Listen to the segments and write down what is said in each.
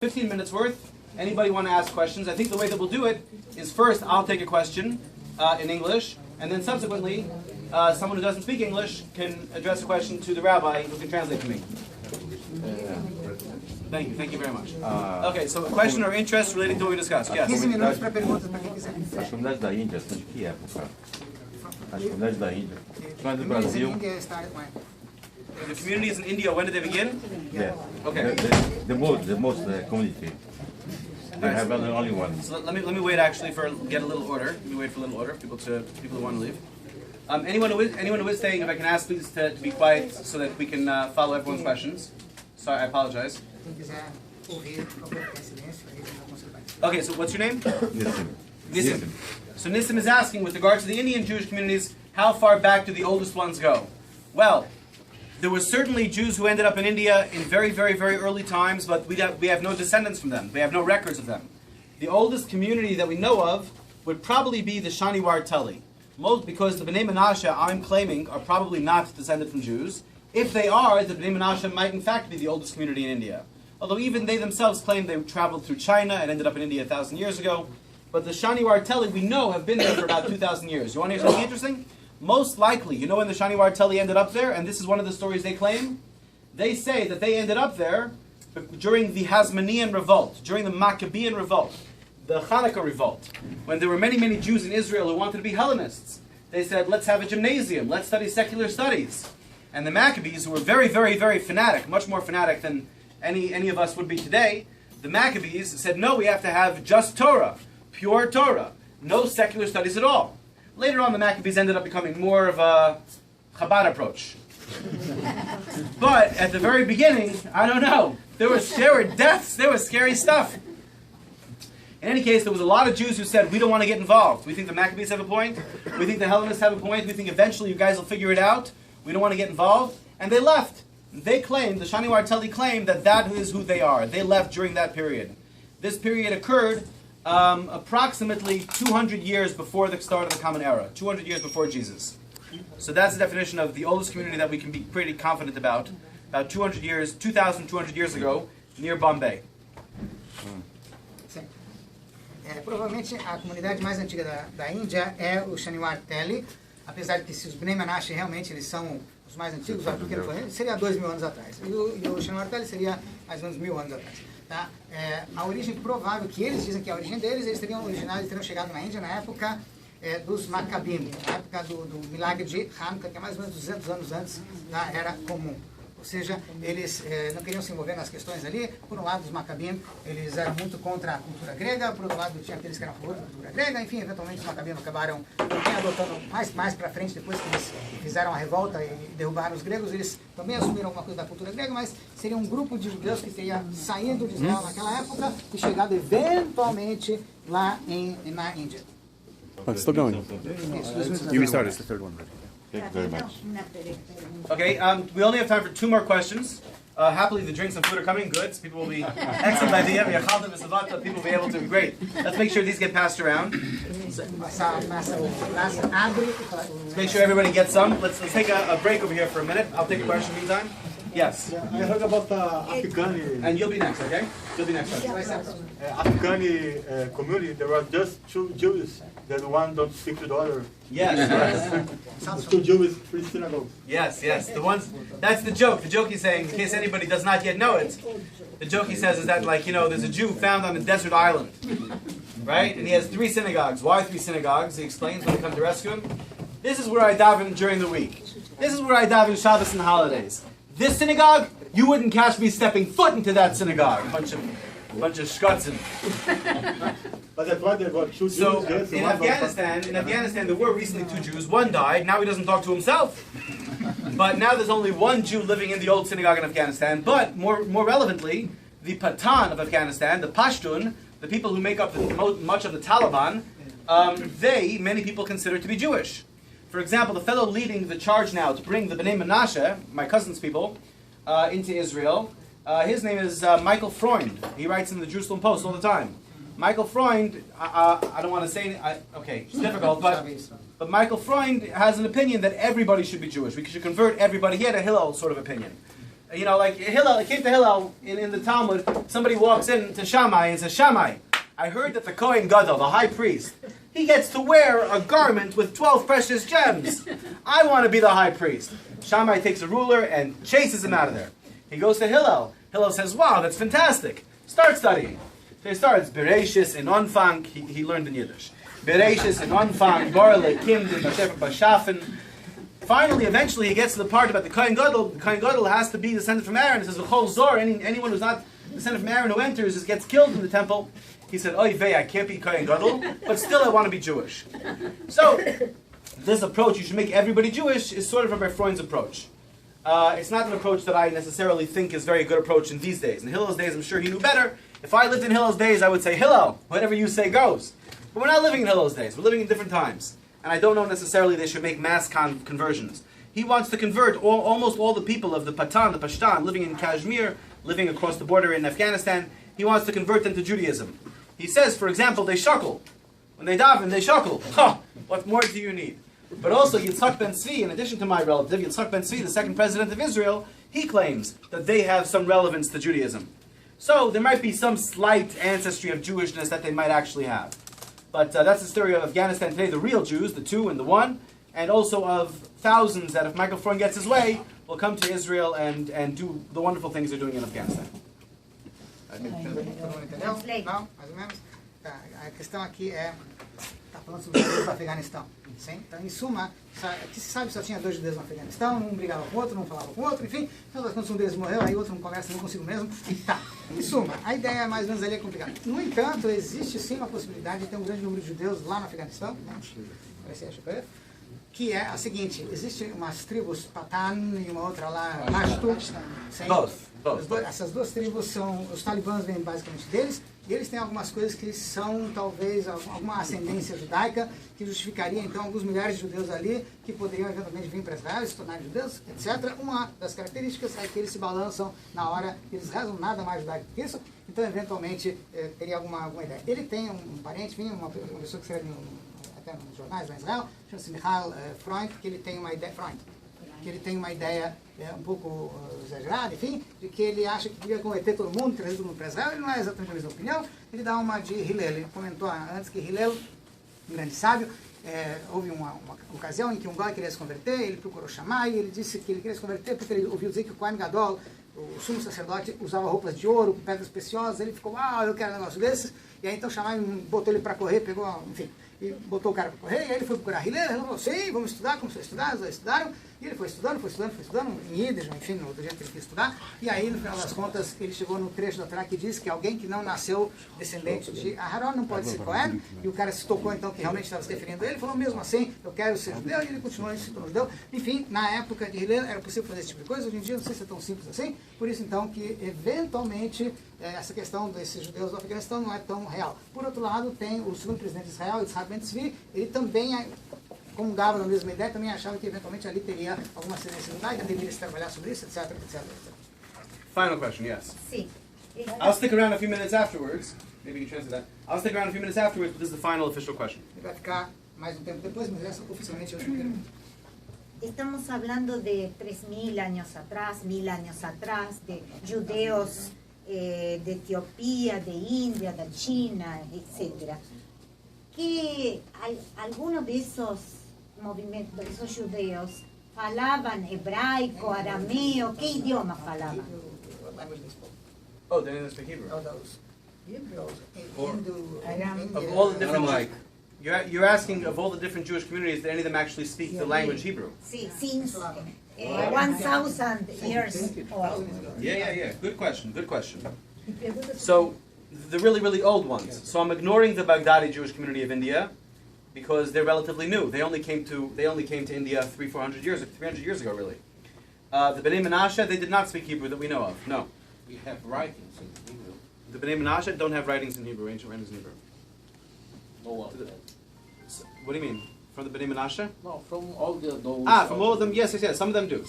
15 minutes worth. Anybody want to ask questions? I think the way that we'll do it is first I'll take a question in English, and then subsequently someone who doesn't speak English can address a question to the rabbi who can translate for me. Thank you very much. Okay, so a question or interest relating to what we discussed. Yes. 15 minutos para perguntas para quem quiser. As comunidades da Índia são de que época? As comunidades da Índia. Mas no Communities in Brasil, India started when? The communities in India, when did they begin? yeah. Okay. The most community. They have only one. So let me wait actually for get a little order. Let me wait for a little order. People who want to leave. Anyone who is staying, if I can ask please to be quiet so that we can follow everyone's questions. Sorry, I apologize. Quem quiser ouvir, por favor, fique em silêncio, aí eu não consigo participar. Okay, so what's your name? Nissim. Nissim. So Nissim is asking, with regard to the Indian Jewish communities, how far back do the oldest ones go? Well, there were certainly Jews who ended up in India in very, very, very early times, but we have no descendants from them. We have no records of them. The oldest community that we know of would probably be the Shaniwar Teli. Most because the Bnei Menashe, I'm claiming, are probably not descended from Jews. If they are, the Bnei Menashe might in fact be the oldest community in India. Although even they themselves claim they traveled through China and ended up in India 1,000 years ago. But the Shaniwar Teli we know have been there for about 2,000 years. You want to hear something interesting? Most likely, you know when the Shaniwar Teli ended up there, and this is one of the stories they claim? They say that they ended up there during the Hasmonean revolt, during the Maccabean revolt, the Hanukkah revolt, when there were many, many Jews in Israel who wanted to be Hellenists. They said, let's have a gymnasium, let's study secular studies. And the Maccabees, who were very, very, very fanatic, much more fanatic than any of us would be today, the Maccabees said, no, we have to have just Torah, pure Torah, no secular studies at all. Later on, the Maccabees ended up becoming more of a Chabad approach. But at the very beginning, I don't know, there were deaths, there was scary stuff. In any case, there was a lot of Jews who said, we don't want to get involved. We think the Maccabees have a point. We think the Hellenists have a point. We think eventually you guys will figure it out. We don't want to get involved. And they left. They claimed, the Shaniwar Teli claimed that is who they are. They left during that period. This period occurred approximately 200 years before the start of the Common Era. 200 years before Jesus. So that's the definition of the oldest community that we can be pretty confident about. About 200 years, 2,200 years ago, near Bombay. Sim. Provavelmente a comunidade mais antiga da Índia é o Shaniwar Teli, apesar de que se os Bnei Menashe realmente eles são os mais antigos, porque ele foi, seria 2.000 anos atrás. E o Shaniwar Teli seria mais ou menos 1.000 anos atrás. Tá? A origem provável, que eles dizem que é a origem deles, eles teriam chegado na Índia na época dos Maccabees, na época do milagre de Hanukkah, que é mais ou menos 200 anos antes da Era Comum. Ou seja, eles não queriam se envolver nas questões ali. Por um lado, os Maccabees, eles eram muito contra a cultura grega, por outro lado, tinha aqueles que eram a favor da cultura grega. Enfim, eventualmente, os Maccabees acabaram adotando mais para frente, depois que eles fizeram a revolta e derrubaram os gregos, eles também assumiram alguma coisa da cultura grega, mas seria um grupo de judeus que teria saído de Israel naquela época e chegado eventualmente lá na Índia. It's still going. You restarted. It's the third one. Thank you very much. Okay, we only have time for 2 more questions. Happily, the drinks and food are coming. Good. So people will be excellent idea. People will be able to. Great. Let's make sure these get passed around. Let's make sure everybody gets some. Let's take a break over here for a minute. I'll take a question meantime. Yes. Yeah, I heard about the Afghani. And you'll be next, okay? You'll be next. Afghani community. There were just 2 Jews. That one don't speak to the other. Yes. There's 2 Jews, 3 synagogues. Yes. The ones. That's the joke. The joke he's saying, in case anybody does not yet know it, the joke he says is that, like, you know, there's a Jew found on a desert island, right? And he has 3 synagogues. Why 3 synagogues? He explains when they come to rescue him. This is where I daven during the week. This is where I daven Shabbos and holidays. This synagogue, you wouldn't catch me stepping foot into that synagogue. Bunch of shkutzim. But that's why there were 2 Jews. So yes, in Afghanistan, there were recently 2 Jews. One died. Now he doesn't talk to himself. But now there's only 1 Jew living in the old synagogue in Afghanistan. But more relevantly, the Pathan of Afghanistan, the Pashtun, the people who make up much of the Taliban, many people consider to be Jewish. For example, the fellow leading the charge now to bring the Bnei Menashe, my cousin's people, into Israel, his name is Michael Freund. He writes in the Jerusalem Post all the time. Michael Freund, I don't want to say, okay, it's difficult, but Michael Freund has an opinion that everybody should be Jewish. We should convert everybody. He had a Hillel sort of opinion. You know, like Hillel, it came to Hillel in the Talmud, somebody walks in to Shammai and says, Shammai, I heard that the Kohen Gadol, the high priest, he gets to wear a garment with 12 precious gems. I want to be the high priest. Shammai takes a ruler and chases him out of there. He goes to Hillel. Hillel says, wow, that's fantastic. Start studying. So he starts, Bereshis in Onfang, he learned in Yiddish. Bereshis in Onfang, Borle, Kimdim, Bashefer, Bashafen. Finally, eventually, he gets to the part about the Kohen Gadol. The Kohen Gadol has to be descended from Aaron. It says, L'chol Zor, anyone who's not descended from Aaron who enters just gets killed in the temple. He said, Oy vey, I can't be Kohen Gadol, but still I want to be Jewish. So, this approach, you should make everybody Jewish, is sort of Rabbi Freund's approach. It's not an approach that I necessarily think is a very good approach in these days. In Hillel's days, I'm sure he knew better. If I lived in Hillel's days, I would say, Hillel, whatever you say goes. But we're not living in Hillel's days. We're living in different times. And I don't know necessarily they should make mass conversions. He wants to convert almost all the people of the Patan, the Pashtan, living in Kashmir, living across the border in Afghanistan. He wants to convert them to Judaism. He says, for example, they shuckle. When they daven, they shuckle. What more do you need? But also, Yitzhak ben Tzvi, in addition to my relative, Yitzhak ben Tzvi, the second president of Israel, he claims that they have some relevance to Judaism. So there might be some slight ancestry of Jewishness that they might actually have. But that's the story of Afghanistan today, the real Jews, the 2 and the 1, and also of thousands that if Michael Freund gets his way, will come to Israel and do the wonderful things they're doing in Afghanistan. Todo mundo entendeu? Não? Mais ou menos? Tá, a questão aqui é... Está falando sobre os judeus do Afeganistão. Sim? Então, em suma, que se sabe só tinha 2 judeus no Afeganistão, um brigava com o outro, não falava com o outro, enfim. Então, quando um deles morreu, aí o outro não conversa nem consigo mesmo. Tá. Em suma, a ideia mais ou menos ali é complicada. No entanto, existe sim uma possibilidade de ter um grande número de judeus lá no Afeganistão, né? Que é a seguinte, existem umas tribos Patan e uma outra lá, Pashto. Essas 2 tribos são, os talibãs vêm basicamente deles, e eles têm algumas coisas que são talvez alguma ascendência judaica, que justificaria então alguns milhares de judeus ali, que poderiam eventualmente vir para Israel, se tornarem judeus, etc. Uma das características é que eles se balançam na hora que eles rezam, nada mais judaico que isso, então eventualmente teria alguma ideia. Ele tem um parente, enfim, uma pessoa que escreve até nos jornais lá em Israel, chama-se Michal Freund, que ele tem uma ideia um pouco exagerada, enfim, de que ele acha que devia converter todo mundo, trazer todo mundo para Israel. Ele não é exatamente a mesma opinião, ele dá uma de Hillel. Ele comentou antes que Hillel, um grande sábio, houve uma ocasião em que um goi queria se converter, ele procurou Shammai, ele disse que ele queria se converter porque ele ouviu dizer que o Kohen Gadol, o sumo sacerdote, usava roupas de ouro, com pedras preciosas. Ele ficou, eu quero um negócio desses. E aí então Shammai botou ele para correr, pegou, enfim, e botou o cara para correr, e aí ele foi procurar Hillel, ele falou, sim, vamos estudar, começou a estudar, eles estudaram, e ele foi estudando, em Yiddish, enfim, do jeito que ele quis estudar, e aí, no final das contas, ele chegou no trecho da Torá que diz que alguém que não nasceu descendente de Aharon não pode ser Cohen, e o cara se tocou, então, que realmente estava se referindo a ele, falou, mesmo assim, eu quero ser judeu, e ele continuou, ele se tornou judeu. Enfim, na época de Hillel era possível fazer esse tipo de coisa, hoje em dia não sei se é tão simples assim, por isso, então, que, eventualmente, essa questão desses judeus do Afeganistão não é tão real. Por outro lado, tem o segundo presidente de Israel, Yitzhak ben Tzvi, ele também comungava na mesma ideia, também achava que eventualmente ali teria alguma ascendência judaica, deveria se trabalhar sobre isso, etc, etc, etc. Final question, yes. Sim. I'll stick around a few minutes afterwards. Maybe you can translate that. I'll stick around a few minutes afterwards, but this is the final official question. Ele vai ficar mais um tempo depois, mas essa oficialmente eu acho que Estamos hablando de 3.000 años atrás, 1.000 años atrás, de judeos de Etiopía, de India, de China, etc. Que algunos de esos movimientos, de esos judeos, falaban hebraico, arameo, ¿qué idioma falaban? Oh, they didn't speak Hebrew. Of all the different, you're asking of all the different Jewish communities, did any of them actually speak the language Hebrew? Sí, since 1,000 years old. Yeah. Good question. So, the really, really old ones. So I'm ignoring the Baghdadi Jewish community of India because they're relatively new. They only came to India 300 years ago, really. The Bnei Menashe, they did not speak Hebrew that we know of. No. We have writings in Hebrew. The Bnei Menashe don't have writings in Hebrew, ancient writings in Hebrew. No, what do you mean? From the Bnei Menashe? no, from all those. From all of them, yes. Some of them do.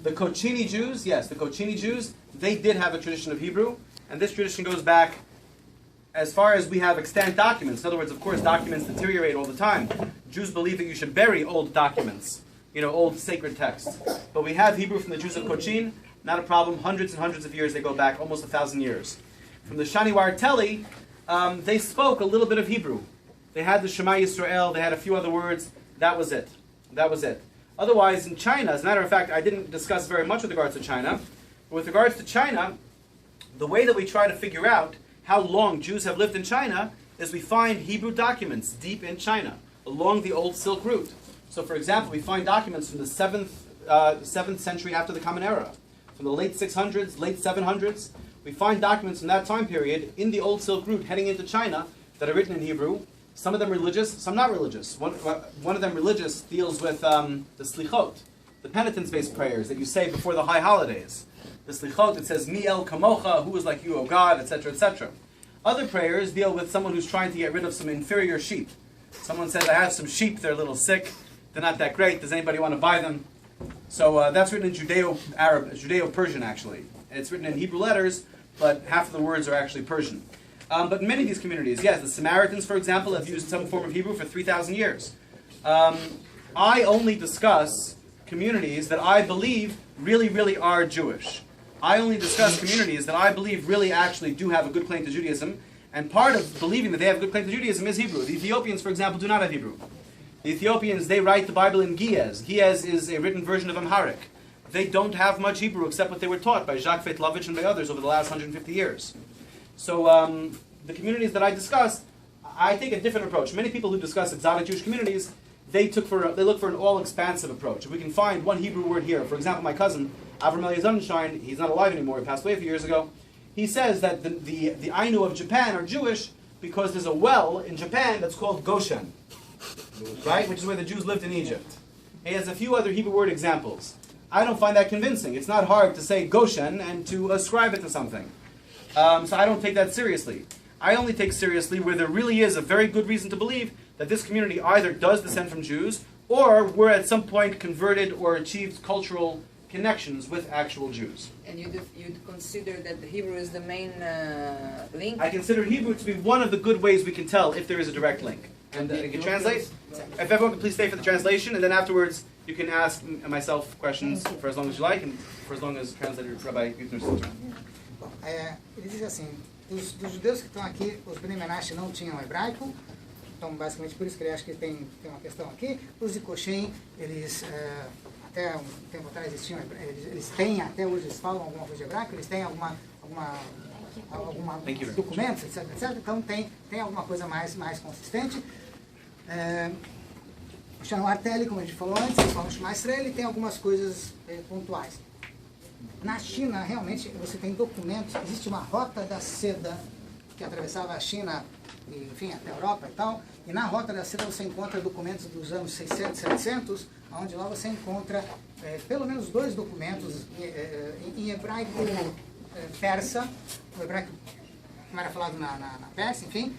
The Kochini Jews, yes, they did have a tradition of Hebrew, and this tradition goes back as far as we have extant documents. In other words, of course, documents deteriorate all the time. Jews believe that you should bury old documents, old sacred texts. But we have Hebrew from the Jews of Cochin, not a problem. Hundreds and hundreds of years they go back, almost 1,000 years. From the Shaniwar Teli, they spoke a little bit of Hebrew. They had the Shema Yisrael, they had a few other words. That was it. That was it. Otherwise, in China, as a matter of fact, I didn't discuss very much with regards to China. But with regards to China, the way that we try to figure out how long Jews have lived in China is we find Hebrew documents deep in China, along the old Silk Route. So, for example, we find documents from the 7th century after the Common Era, from the late 600s, late 700s. We find documents from that time period in the old Silk Route heading into China that are written in Hebrew. Some of them religious, some not religious. One of them religious deals with the slichot, the penitence-based prayers that you say before the high holidays. The slichot, it says, Mi el kamocha, who is like you, O God, etc., etc. Other prayers deal with someone who's trying to get rid of some inferior sheep. Someone says, I have some sheep, they're a little sick, they're not that great, does anybody want to buy them? So that's written in Judeo-Persian, actually. It's written in Hebrew letters, but half of the words are actually Persian. But in many of these communities, yes, the Samaritans, for example, have used some form of Hebrew for 3,000 years. I only discuss communities that I believe really, really are Jewish. I only discuss communities that I believe really actually do have a good claim to Judaism, and part of believing that they have a good claim to Judaism is Hebrew. The Ethiopians, for example, do not have Hebrew. The Ethiopians, they write the Bible in Ge'ez. Ge'ez is a written version of Amharic. They don't have much Hebrew except what they were taught by Jacques Feitlovich and by others over the last 150 years. So the communities that I discussed, I take a different approach. Many people who discuss exotic Jewish communities, they look for an all-expansive approach. If we can find one Hebrew word here, for example, my cousin, Avram Eli Sonnenschein, he's not alive anymore, he passed away a few years ago, he says that the Ainu of Japan are Jewish because there's a well in Japan that's called Goshen, right, which is where the Jews lived in Egypt. He has a few other Hebrew word examples. I don't find that convincing. It's not hard to say Goshen and to ascribe it to something. So I don't take that seriously. I only take seriously where there really is a very good reason to believe that this community either does descend from Jews or were at some point converted or achieved cultural connections with actual Jews. And you'd consider that the Hebrew is the main link? I consider Hebrew to be one of the good ways we can tell if there is a direct link. And I can translate. If everyone could please stay for the translation, and then afterwards you can ask myself questions for as long as you like, and for as long as translator Rabbi Yutner sits around. Ele diz assim, dos judeus que estão aqui, os Bnei Menashe não tinham hebraico, então basicamente por isso que ele acha que tem uma questão aqui. Os de Goshen, eles até um tempo atrás eles têm, até hoje eles falam alguma coisa de hebraico, eles têm alguma documentos, etc, etc. Então tem alguma coisa mais consistente. O Shaniwar Teli, como a gente falou antes, eles falam Shema Yisrael, ele tem algumas coisas pontuais. Na China, realmente, você tem documentos, existe uma rota da seda que atravessava a China, e, enfim, até a Europa e tal, e na rota da seda você encontra documentos dos anos 600, 700, onde lá você encontra pelo menos 2 documentos em hebraico persa, o hebraico como era falado na Pérsia, enfim,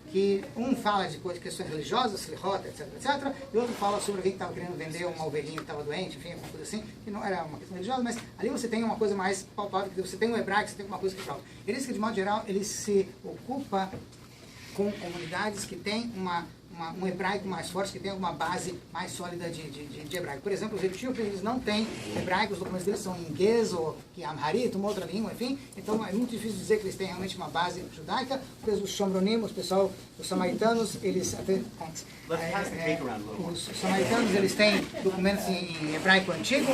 que um fala de questões religiosas, slichot, etc, etc, e outro fala sobre alguém que estava querendo vender uma ovelhinha que estava doente, enfim, alguma coisa assim, que não era uma questão religiosa, mas ali você tem uma coisa mais palpável, que você tem um hebraico, você tem uma coisa que prova. Ele diz que, de modo geral, ele se ocupa com comunidades que têm um hebraico mais forte, que tem alguma base mais sólida de hebraico. Por exemplo, os etíopes, eles não têm hebraico, os documentos deles são em Ge'ez ou em Amharic, uma outra língua, enfim. Então é muito difícil dizer que eles têm realmente uma base judaica. Os Shomronim, os samaritanos, eles... Os samaritanos, eles têm documentos em hebraico antigo.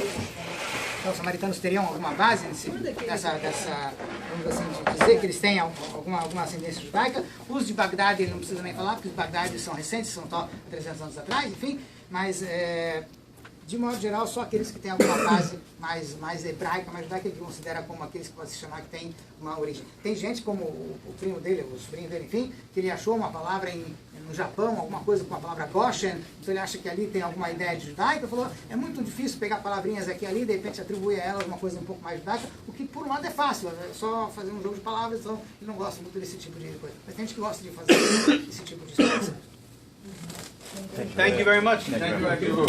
Então, os samaritanos teriam alguma base dessa vamos assim, dizer que eles têm alguma ascendência judaica. Os de Bagdad, ele não precisa nem falar, porque os de Bagdad são recentes, são 300 anos atrás, enfim. Mas, de modo geral, só aqueles que têm alguma base mais hebraica, mais judaica, que ele considera como aqueles que pode se chamar que tem uma origem. Tem gente como o primo dele, o sobrinho dele, enfim, que ele achou uma palavra no Japão, alguma coisa com a palavra Goshen, então ele acha que ali tem alguma ideia de judaica, falou, é muito difícil pegar palavrinhas aqui e ali, de repente atribuir a elas uma coisa um pouco mais judaica, o que por um lado é fácil, é só fazer um jogo de palavras, então ele não gosta muito desse tipo de coisa. Mas tem gente que gosta de fazer esse tipo de expressão. Thank you very much. Thank you.